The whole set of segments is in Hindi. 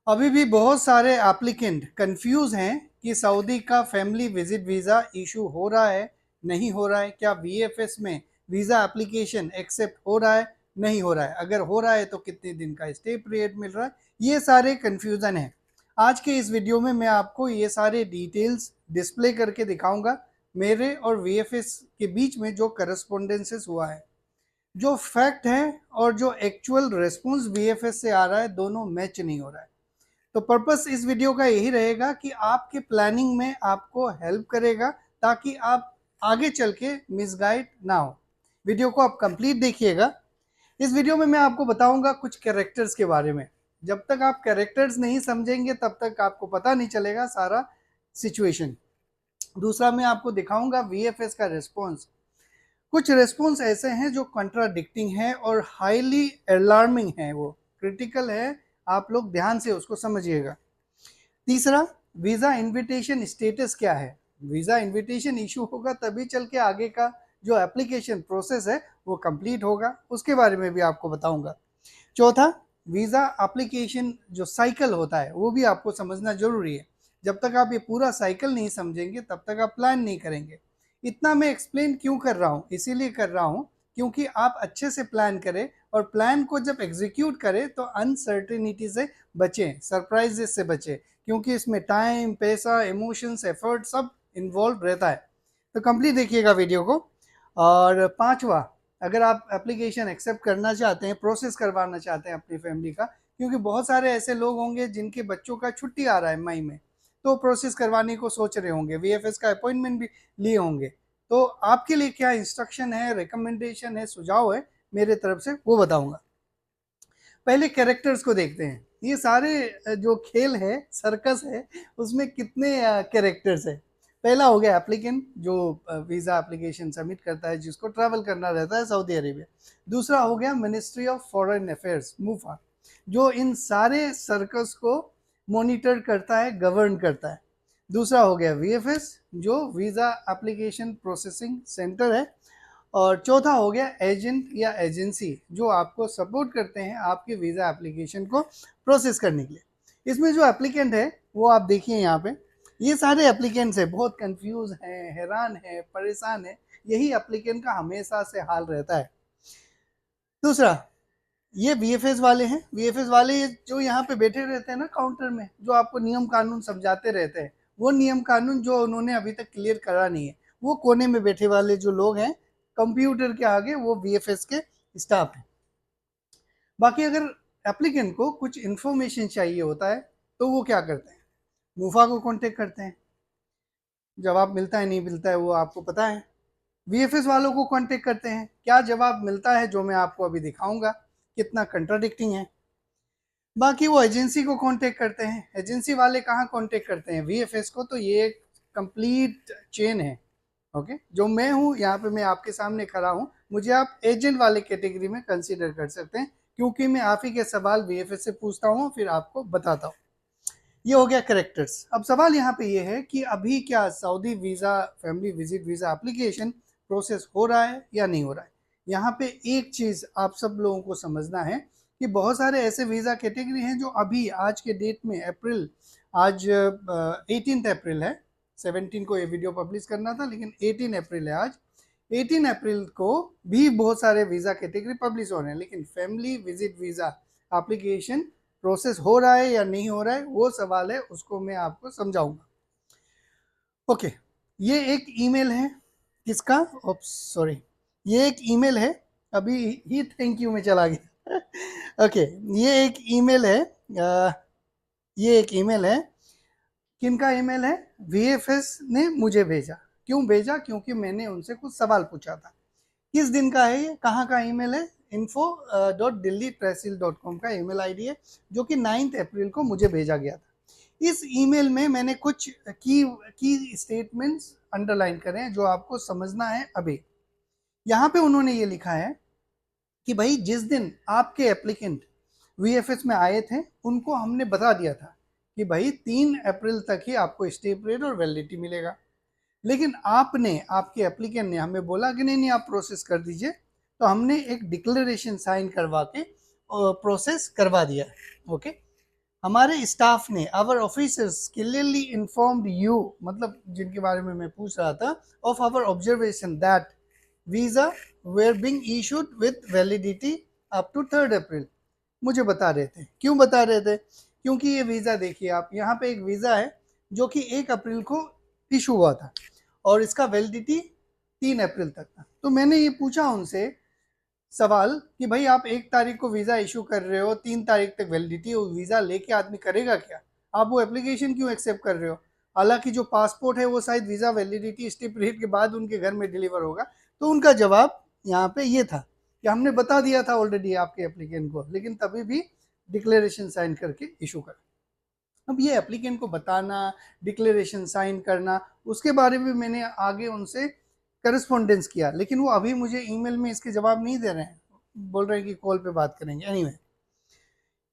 अभी भी बहुत सारे एप्लीकेंट कंफ्यूज हैं कि सऊदी का फैमिली विजिट वीज़ा इशू हो रहा है, नहीं हो रहा है, क्या वीएफएस में वीज़ा एप्लीकेशन एक्सेप्ट हो रहा है, नहीं हो रहा है, अगर हो रहा है तो कितने दिन का स्टे पीरियड मिल रहा है। ये सारे कंफ्यूजन हैं। आज के इस वीडियो में मैं आपको ये सारे डिटेल्स डिस्प्ले करके दिखाऊंगा। मेरे और वीएफएस के बीच में जो करस्पोंडेंसेस हुआ है, जो फैक्ट है और जो एक्चुअल रिस्पॉन्स वीएफएस से आ रहा है, दोनों मैच नहीं हो रहा है। तो पर्पस इस वीडियो का यही रहेगा कि आपके प्लानिंग में आपको हेल्प करेगा, ताकि आप आगे चल के मिसगाइड ना हो। वीडियो को आप कंप्लीट देखिएगा। इस वीडियो में मैं आपको बताऊंगा कुछ कैरेक्टर्स के बारे में। जब तक आप कैरेक्टर्स नहीं समझेंगे तब तक आपको पता नहीं चलेगा सारा सिचुएशन। दूसरा, मैं आपको दिखाऊंगा वीएफएस का रिस्पॉन्स। कुछ रिस्पॉन्स ऐसे हैं जो कंट्राडिक्टिंग है और हाईली अलार्मिंग है, वो क्रिटिकल है। आप लोग ध्यान से उसको समझिएगा। तीसरा, वीज़ा इनविटेशन स्टेटस क्या है। वीज़ा इनविटेशन इशू होगा तभी चल के आगे का जो एप्लीकेशन प्रोसेस है वो कंप्लीट होगा, उसके बारे में भी आपको बताऊंगा। चौथा, वीज़ा एप्लीकेशन जो साइकिल होता है वो भी आपको समझना जरूरी है। जब तक आप ये पूरा साइकिल नहीं समझेंगे तब तक आप प्लान नहीं करेंगे। इतना मैं एक्सप्लेन क्यों कर रहा हूँ, इसीलिए कर रहा हूँ क्योंकि आप अच्छे से प्लान करें, और प्लान को जब एग्जीक्यूट करें तो अनसर्टेनिटी से बचें, सरप्राइजेस से बचें, क्योंकि इसमें टाइम, पैसा, इमोशंस, एफर्ट सब इन्वॉल्व रहता है। तो कंप्लीट देखिएगा वीडियो को। और पांचवा, अगर आप एप्लीकेशन एक्सेप्ट करना चाहते हैं, प्रोसेस करवाना चाहते हैं अपनी फैमिली का, क्योंकि बहुत सारे ऐसे लोग होंगे जिनके बच्चों का छुट्टी आ रहा है मई में, तो प्रोसेस करवाने को सोच रहे होंगे, वीएफएस का अपॉइंटमेंट भी लिए होंगे। तो आपके लिए क्या इंस्ट्रक्शन है, रिकमेंडेशन है, सुझाव है मेरे तरफ से, वो बताऊंगा। पहले कैरेक्टर्स को देखते हैं। ये सारे जो खेल है, सर्कस है, उसमें कितने कैरेक्टर्स है। पहला हो गया एप्लीकेंट, जो वीज़ा एप्लीकेशन सबमिट करता है, जिसको ट्रैवल करना रहता है सऊदी अरेबिया। दूसरा हो गया मिनिस्ट्री ऑफ फॉरेन अफेयर्स, मूफा, जो इन सारे सर्कस को मॉनिटर करता है, गवर्न करता है। दूसरा हो गया वीएफएस, जो वीज़ा एप्लीकेशन प्रोसेसिंग सेंटर है। और चौथा हो गया एजेंट या एजेंसी, जो आपको सपोर्ट करते हैं आपके वीज़ा एप्लीकेशन को प्रोसेस करने के लिए। इसमें जो एप्लीकेंट है वो आप देखिए यहाँ पे, ये सारे एप्लीकेंट्स हैं, बहुत कंफ्यूज हैं, हैरान हैं, परेशान हैं। यही एप्लीकेंट का हमेशा से हाल रहता है। दूसरा, ये वीएफएस वाले हैं। वीएफएस वाले जो यहाँ पे बैठे रहते हैं ना काउंटर में, जो आपको नियम कानून समझाते रहते हैं, वो नियम कानून जो उन्होंने अभी तक क्लियर करा नहीं है, वो कोने में बैठे वाले जो लोग हैं कंप्यूटर के आगे, वो वीएफएस के स्टाफ हैं। बाकी अगर एप्लीकेंट को कुछ इंफॉर्मेशन चाहिए होता है तो वो क्या करते हैं, मूफा को कांटेक्ट करते हैं। जवाब मिलता है नहीं मिलता है वो आपको पता है। वीएफएस वालों को कांटेक्ट करते हैं, क्या जवाब मिलता है, जो मैं आपको अभी दिखाऊंगा कितना कंट्राडिक्टिंग है। बाकी वो एजेंसी को कांटेक्ट करते हैं। एजेंसी वाले कहाँ कांटेक्ट करते हैं, वीएफएस को। तो ये एक कंप्लीट चेन है। ओके, जो मैं हूँ यहाँ पे, मैं आपके सामने खड़ा हूँ, मुझे आप एजेंट वाले कैटेगरी में कंसीडर कर सकते हैं, क्योंकि मैं आप ही के सवाल वीएफएस से पूछता हूँ फिर आपको बताता हूँ। ये हो गया करेक्टर्स। अब सवाल यहाँ पे ये है कि अभी क्या Saudi visa family visit visa application process हो रहा है या नहीं हो रहा है। यहाँ पे एक चीज़ आप सब लोगों को समझना है कि बहुत सारे ऐसे वीज़ा कैटेगरी हैं जो अभी आज के डेट में, अप्रैल, आज 18 अप्रैल है, 17 को ये वीडियो पब्लिश करना था, लेकिन 18 अप्रैल है आज। 18 अप्रैल को भी बहुत सारे वीज़ा कैटेगरी पब्लिश हो रहे हैं, लेकिन family visit visa application process हो रहा है या नहीं हो रहा है, वो सवाल है, उसको मैं आपको समझाऊंगा। ओके, ये एक ईमेल है, किसका, सॉरी, ये एक ईमेल है, अभी ही थैंक यू में चला गया। ओके, ये एक ईमेल है, ये एक ईमेल है। किनका ईमेल है, वीएफएस ने मुझे भेजा। क्यों भेजा, क्योंकि मैंने उनसे कुछ सवाल पूछा था। किस दिन का है ये, कहाँ का ईमेल है, info.delhi.tehsil.com का ईमेल आईडी है, जो कि 9 अप्रैल को मुझे भेजा गया था। इस ईमेल में मैंने कुछ की स्टेटमेंट्स अंडरलाइन करे हैं जो आपको समझना है अभी। यहाँ पे उन्होंने ये लिखा है कि भाई, जिस दिन आपके एप्लीकेंट वीएफएस में आए थे, उनको हमने बता दिया था कि भाई 3 अप्रैल तक ही आपको स्टे पीरियड और वैलिडिटी मिलेगा। लेकिन आपने, आपके एप्लीकेंट ने हमें बोला कि नहीं नहीं, आप प्रोसेस कर दीजिए। तो हमने एक डिक्लेरेशन साइन करवा के प्रोसेस करवा दिया। ओके, हमारे स्टाफ ने, our officers clearly informed you, मतलब जिनके बारे में मैं पूछ रहा था, of our observation that visa were being issued with validity up to 3 April. मुझे बता रहे थे, क्यों बता रहे थे? क्योंकि ये वीज़ा देखिए आप, यहाँ पे एक वीज़ा है जो कि 1 अप्रैल को इशू हुआ था और इसका वैलिडिटी 3 अप्रैल तक था। तो मैंने ये पूछा उनसे सवाल कि भाई आप 1 तारीख को वीज़ा इशू कर रहे हो, 3 तारीख तक वैलिडिटी, वो वीज़ा लेके आदमी करेगा क्या? आप वो एप्लीकेशन क्यों एक्सेप्ट कर रहे हो? हालांकि जो पासपोर्ट है वो शायद वीज़ा वैलिडिटी स्टे पीरियड के बाद उनके घर में डिलीवर होगा। तो उनका जवाब यहाँ पे ये था कि हमने बता दिया था ऑलरेडी आपके एप्लीकेंट को, लेकिन तभी भी डिक्लेरेशन साइन करके इशू कर। अब ये एप्लीकेंट को बताना, डिक्लेरेशन साइन करना, उसके बारे में मैंने आगे उनसे करस्पॉन्डेंस किया, लेकिन वो अभी मुझे ईमेल में इसके जवाब नहीं दे रहे हैं, बोल रहे हैं कि कॉल पे बात करेंगे। एनीवे,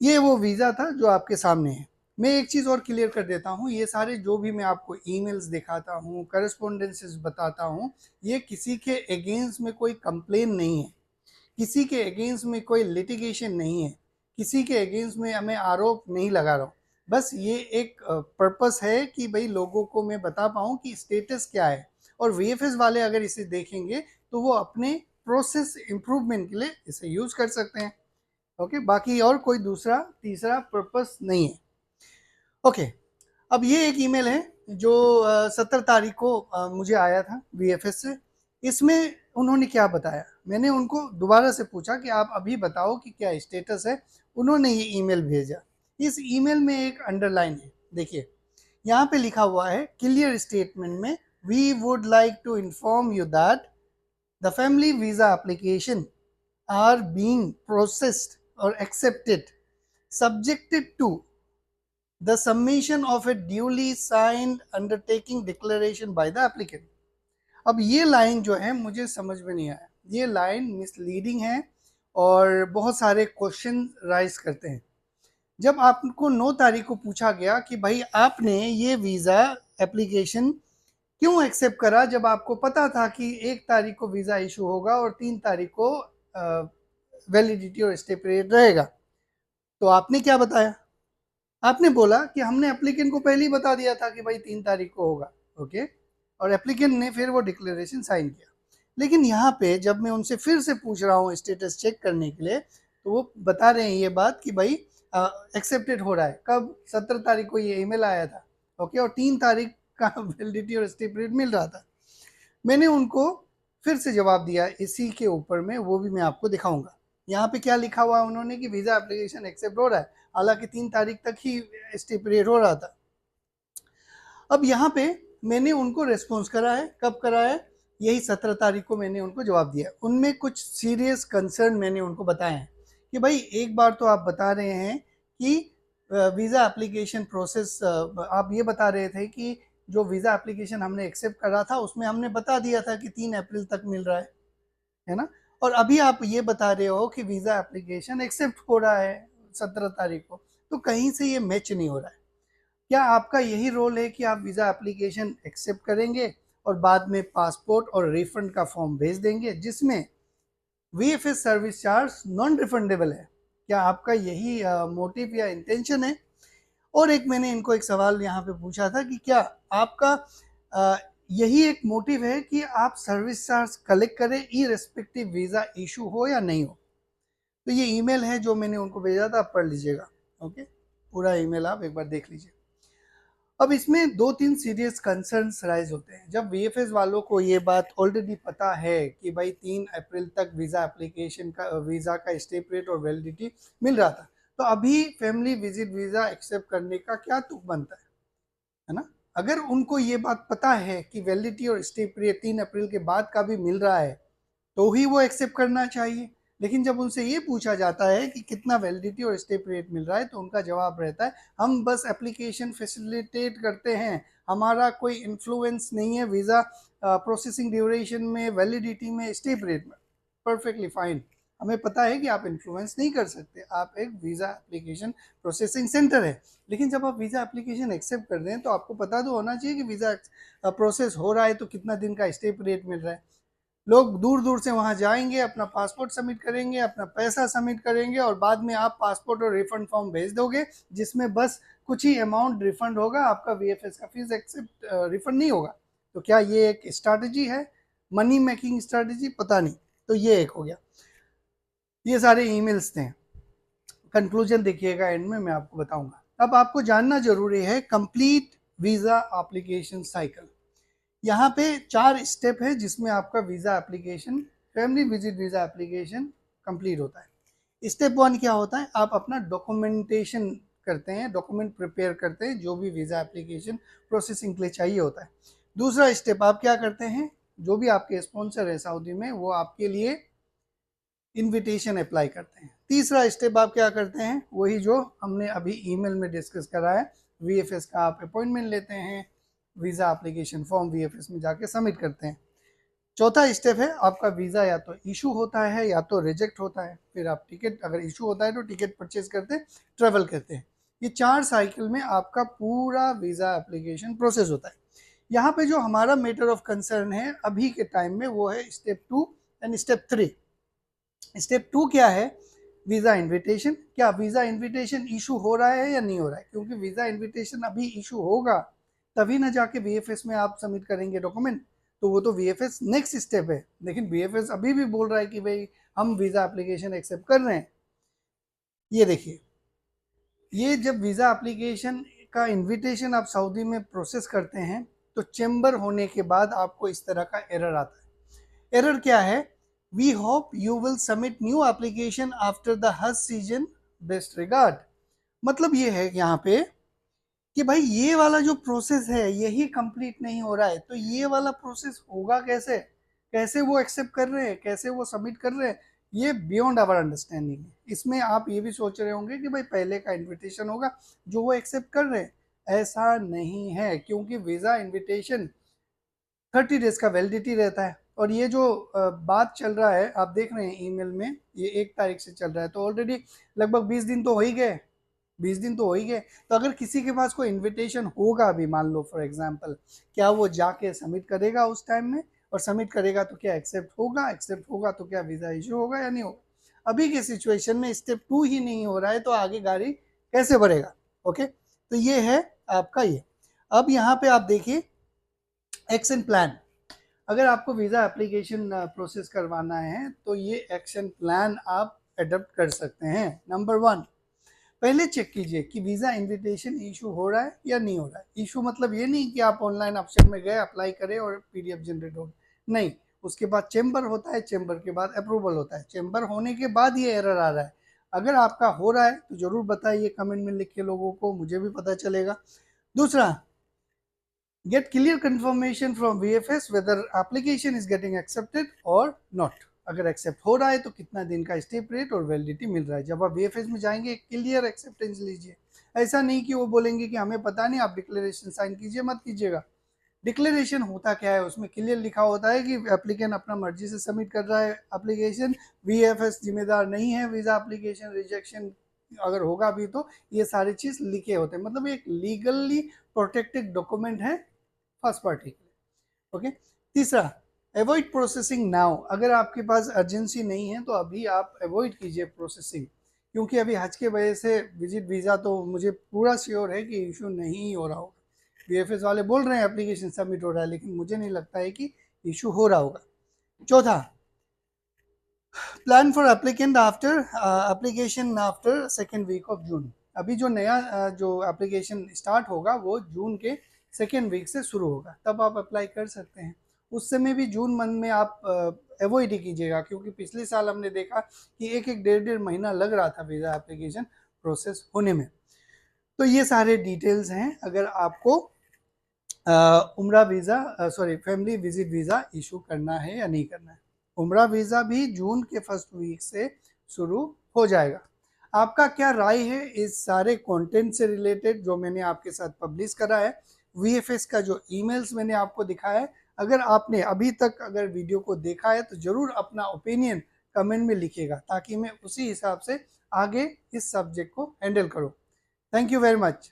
ये वो वीज़ा था जो आपके सामने है। मैं एक चीज़ और क्लियर कर देता हूँ, ये सारे जो भी मैं आपको ईमेल्स दिखाता हूँ, करस्पॉन्डेंसेस बताता हूँ, ये किसी के अगेंस्ट में कोई कंप्लेन नहीं है, किसी के अगेंस्ट में कोई लिटिगेशन नहीं है, किसी के अगेंस्ट में हमें आरोप नहीं लगा रहा हूँ। बस ये एक पर्पस है कि भाई लोगों को मैं बता पाऊँ कि स्टेटस क्या है, और वीएफएस वाले अगर इसे देखेंगे तो वो अपने प्रोसेस इम्प्रूवमेंट के लिए इसे यूज़ कर सकते हैं। ओके, बाकी और कोई दूसरा तीसरा पर्पस नहीं है। ओके, अब ये एक ईमेल है जो 17 तारीख को मुझे आया था वीएफएस से। इसमें उन्होंने क्या बताया, मैंने उनको दोबारा से पूछा कि आप अभी बताओ कि क्या स्टेटस है। उन्होंने ये ईमेल भेजा। इस ईमेल में एक अंडरलाइन है, देखिए यहाँ पे लिखा हुआ है क्लियर स्टेटमेंट में, we would like to inform you that the family visa application are being processed और accepted subjected to the submission of a duly signed undertaking declaration by the applicant। अब ये लाइन जो है मुझे समझ में नहीं आया, ये लाइन मिसलीडिंग है और बहुत सारे क्वेश्चन राइज करते हैं। जब आपको 9 तारीख को पूछा गया कि भाई आपने ये वीज़ा एप्लीकेशन क्यों एक्सेप्ट करा, जब आपको पता था कि 1 तारीख को वीज़ा इशू होगा और 3 तारीख को वैलिडिटी और स्टे पीरियड रहेगा, तो आपने क्या बताया? आपने बोला कि हमने एप्लीकेंट को पहले ही बता दिया था कि भाई 3 तारीख को होगा। ओके, और एप्लीकेंट ने फिर वो डिक्लेरेशन साइन किया। लेकिन यहाँ पे जब मैं उनसे फिर से पूछ रहा हूँ स्टेटस चेक करने के लिए, तो वो बता रहे हैं ये बात कि भाई एक्सेप्टेड हो रहा है। कब? 17 तारीख को ये ईमेल आया था। ओके, और 3 तारीख का वैलिडिटी और स्टे पीरियड मिल रहा था। मैंने उनको फिर से जवाब दिया इसी के ऊपर में, वो भी मैं आपको दिखाऊंगा। यहाँ पे क्या लिखा हुआ है उन्होंने कि वीज़ा एप्लीकेशन एक्सेप्ट हो रहा है, हालांकि 3 तारीख तक ही स्टे पीरियड हो रहा था। अब यहाँ पे मैंने उनको रेस्पॉन्स करा है, कब करा है? यही 17 तारीख को मैंने उनको जवाब दिया। उनमें कुछ सीरियस कंसर्न मैंने उनको बताए हैं कि भाई एक बार तो आप बता रहे हैं कि वीज़ा एप्लीकेशन प्रोसेस, आप ये बता रहे थे कि जो वीज़ा एप्लीकेशन हमने एक्सेप्ट करा था उसमें हमने बता दिया था कि 3 अप्रैल तक मिल रहा है ना? और अभी आप ये बता रहे हो कि वीज़ा एप्लीकेशन एक्सेप्ट हो रहा है 17 तारीख को, तो कहीं से ये मैच नहीं हो रहा है। क्या आपका यही रोल है कि आप वीज़ा एप्लीकेशन एक्सेप्ट करेंगे और बाद में पासपोर्ट और रिफंड का फॉर्म भेज देंगे जिसमें VFS service charge non refundable है? क्या आपका यही मोटिव या इंटेंशन है? और एक मैंने इनको एक सवाल यहाँ पे पूछा था कि क्या आपका यही एक मोटिव है कि आप सर्विस चार्ज कलेक्ट करें इरेस्पेक्टिव वीज़ा इशू हो या नहीं हो? तो ये ईमेल है जो मैंने उनको भेजा था, आप पढ़ लीजिएगा। ओके, पूरा ईमेल आप एक बार देख लीजिए। अब इसमें 2-3 सीरियस कंसर्न्स राइज होते हैं। जब वीएफएस वालों को ये बात ऑलरेडी पता है कि भाई 3 अप्रैल तक वीज़ा एप्लीकेशन का वीज़ा का स्टे पीरियड और वैलिडिटी मिल रहा था, तो अभी फैमिली विजिट वीज़ा एक्सेप्ट करने का क्या तुक बनता है ना? अगर उनको ये बात पता है कि वैलिडिटी और स्टे पीरियड 3 अप्रैल के बाद का भी मिल रहा है तो ही वो एक्सेप्ट करना चाहिए। लेकिन जब उनसे ये पूछा जाता है कि कितना वैलिडिटी और स्टे पीरियड मिल रहा है, तो उनका जवाब रहता है हम बस एप्लीकेशन फैसिलिटेट करते हैं, हमारा कोई इन्फ्लुएंस नहीं है वीज़ा प्रोसेसिंग ड्यूरेशन में, वैलिडिटी में, स्टे पीरियड में। परफेक्टली फाइन, हमें पता है कि आप इन्फ्लुएंस नहीं कर सकते, आप एक वीज़ा एप्लीकेशन प्रोसेसिंग सेंटर है। लेकिन जब आप वीज़ा एप्लीकेशन एक्सेप्ट कर रहे हैं तो आपको पता तो होना चाहिए कि वीज़ा प्रोसेस हो रहा है तो कितना दिन का स्टे पीरियड मिल रहा है। लोग दूर दूर से वहाँ जाएंगे, अपना पासपोर्ट सबमिट करेंगे, अपना पैसा सबमिट करेंगे और बाद में आप पासपोर्ट और रिफंड फॉर्म भेज दोगे, जिसमें बस कुछ ही अमाउंट रिफंड होगा, आपका वीएफएस का फीस एक्सेप्ट रिफंड नहीं होगा। तो क्या ये एक स्ट्रैटेजी है, मनी मेकिंग स्ट्रैटेजी? पता नहीं। तो ये एक हो गया। ये सारे ईमेल्स थे। कंक्लूजन देखिएगा, एंड में मैं आपको बताऊंगा। अब आपको जानना जरूरी है कंप्लीट वीजा एप्लीकेशन साइकिल। यहाँ पे 4 स्टेप है जिसमें आपका visa application, family visit visa application complete होता है। स्टेप 1 क्या होता है? आप अपना डॉक्यूमेंटेशन करते हैं, डॉक्यूमेंट प्रिपेयर करते हैं जो भी वीजा एप्लीकेशन प्रोसेसिंग के लिए चाहिए होता है। दूसरा स्टेप आप क्या करते हैं? जो भी आपके स्पॉन्सर है सऊदी में, वो आपके लिए इनविटेशन अप्लाई करते हैं। तीसरा स्टेप आप क्या करते हैं? वही जो हमने अभी ईमेल में डिस्कस करा है, वीएफएस का आप अपॉइंटमेंट लेते हैं, वीज़ा एप्लीकेशन फॉर्म वीएफएस में जाके सबमिट करते हैं। चौथा स्टेप है आपका वीज़ा या तो इशू होता है या तो रिजेक्ट होता है। फिर आप टिकट, अगर इशू होता है तो टिकट परचेज करते, ट्रेवल करते हैं। ये 4 साइकिल में आपका पूरा वीज़ा एप्लीकेशन प्रोसेस होता है। यहाँ पे जो हमारा मैटर ऑफ कंसर्न है अभी के टाइम में, वो है स्टेप 2 एंड स्टेप 3। स्टेप 2 क्या है? Visa invitation. क्या वीज़ा इन्विटेशन इशू हो रहा है या नहीं हो रहा है? क्योंकि वीज़ा इन्विटेशन अभी इशू होगा तभी ना जाके वीएफएस में आप सबमिट करेंगे डॉक्यूमेंट। तो वो तो वीएफएस नेक्स्ट स्टेप है, लेकिन वीएफएस अभी भी बोल रहा है कि भाई हम वीज़ा एप्लीकेशन एक्सेप्ट कर रहे हैं। ये देखिए, ये जब वीज़ा एप्लीकेशन का इन्विटेशन आप सऊदी में प्रोसेस करते हैं तो चेंबर होने के बाद आपको इस तरह का एरर आता है। एरर क्या है? We hope you will submit new application after the Hajj season, best regard. मतलब ये है यहाँ पे कि भाई ये वाला जो प्रोसेस है यही कंप्लीट नहीं हो रहा है, तो ये वाला प्रोसेस होगा कैसे? कैसे वो एक्सेप्ट कर रहे हैं, कैसे वो सबमिट कर रहे हैं, ये बियॉन्ड आवर अंडरस्टैंडिंग है। इसमें आप ये भी सोच रहे होंगे कि भाई पहले का इन्विटेशन होगा जो वो एक्सेप्ट कर रहे हैं। ऐसा नहीं है, क्योंकि वीज़ा इन्विटेशन 30 डेज का वैलिडिटी रहता है। और ये जो बात चल रहा है, आप देख रहे हैं ईमेल में, ये 1 तारीख से चल रहा है, तो ऑलरेडी लगभग 20 दिन तो हो ही गए। 20 दिन तो हो ही गए। तो अगर किसी के पास कोई इनविटेशन होगा भी, मान लो फॉर एग्जांपल, क्या वो जाके सबमिट करेगा उस टाइम में? और सबमिट करेगा तो क्या एक्सेप्ट होगा? एक्सेप्ट होगा तो क्या वीज़ा इशू होगा या नहीं होगा? अभी के सिचुएशन में स्टेप 2 ही नहीं हो रहा है, तो आगे गाड़ी कैसे बढ़ेगा? ओके, तो ये है आपका ये। अब यहाँ पे आप देखिए एक्शन प्लान। अगर आपको वीज़ा एप्लीकेशन प्रोसेस करवाना है तो ये एक्शन प्लान आप एडप्ट कर सकते हैं। नंबर 1, पहले चेक कीजिए कि वीज़ा इन्विटेशन इशू हो रहा है या नहीं हो रहा है। इशू मतलब ये नहीं कि आप ऑनलाइन ऑप्शन में गए, अप्लाई करें और पीडीएफ जनरेट हो, नहीं। उसके बाद चेंबर होता है, चेंबर के बाद अप्रूवल होता है, चेंबर होने के बाद ये एरर आ रहा है। अगर आपका हो रहा है तो ज़रूर बताइए कमेंट में लिख के लोगों को, मुझे भी पता चलेगा। दूसरा, get clear confirmation from VFS whether application is getting accepted or not। अगर एक्सेप्ट हो रहा है तो कितना दिन का स्टेप रेट और वैलिडिटी मिल रहा है। जब आप VFS में जाएंगे क्लियर एक्सेप्टेंस लीजिए। ऐसा नहीं कि वो बोलेंगे कि हमें पता नहीं, आप डिक्लेरेशन साइन कीजिए, मत कीजिएगा। डिक्लेरेशन होता क्या है? उसमें क्लियर लिखा होता है कि एप्लीकेंट अपना मर्जी से सबमिट कर रहा है एप्लीकेशन, VFS जिम्मेदार नहीं है वीज़ा एप्लीकेशन रिजेक्शन अगर होगा भी तो। ये सारी चीज़ लिखे होते हैं, मतलब एक लीगली प्रोटेक्टेड डॉक्यूमेंट है फर्स्ट पार्टी के लिए। ओके। तीसरा, अवॉइड प्रोसेसिंग नाउ। अगर आपके पास अर्जेंसी नहीं है तो अभी आप अवॉइड कीजिए प्रोसेसिंग, क्योंकि अभी हज के वजह से विजिट वीज़ा तो मुझे पूरा श्योर है कि इशू नहीं हो रहा होगा। वीएफएस वाले बोल रहे हैं एप्लीकेशन सबमिट हो रहा है, लेकिन मुझे नहीं लगता है कि इशू हो रहा होगा। चौथा, plan for applicant after application after second week of June. अभी जो नया जो एप्लीकेशन स्टार्ट होगा वो जून के सेकेंड वीक से शुरू होगा, तब आप अप्लाई कर सकते हैं। उस समय भी जून मंथ में आप अवॉइड ही कीजिएगा, क्योंकि पिछले साल हमने देखा कि 1-1 1.5 महीना लग रहा था वीज़ा एप्लीकेशन प्रोसेस होने में। तो ये सारे डिटेल्स हैं अगर आपको उम्रा visa family visit visa issue करना है या नहीं करना है। उम्रा वीज़ा भी जून के फर्स्ट वीक से शुरू हो जाएगा। आपका क्या राय है इस सारे कंटेंट से रिलेटेड जो मैंने आपके साथ पब्लिश करा है? वीएफएस का जो ईमेल्स मैंने आपको दिखाया है, अगर आपने अभी तक अगर वीडियो को देखा है तो ज़रूर अपना ओपिनियन कमेंट में लिखिएगा, ताकि मैं उसी हिसाब से आगे इस सब्जेक्ट को हैंडल करूँ। Thank you very much.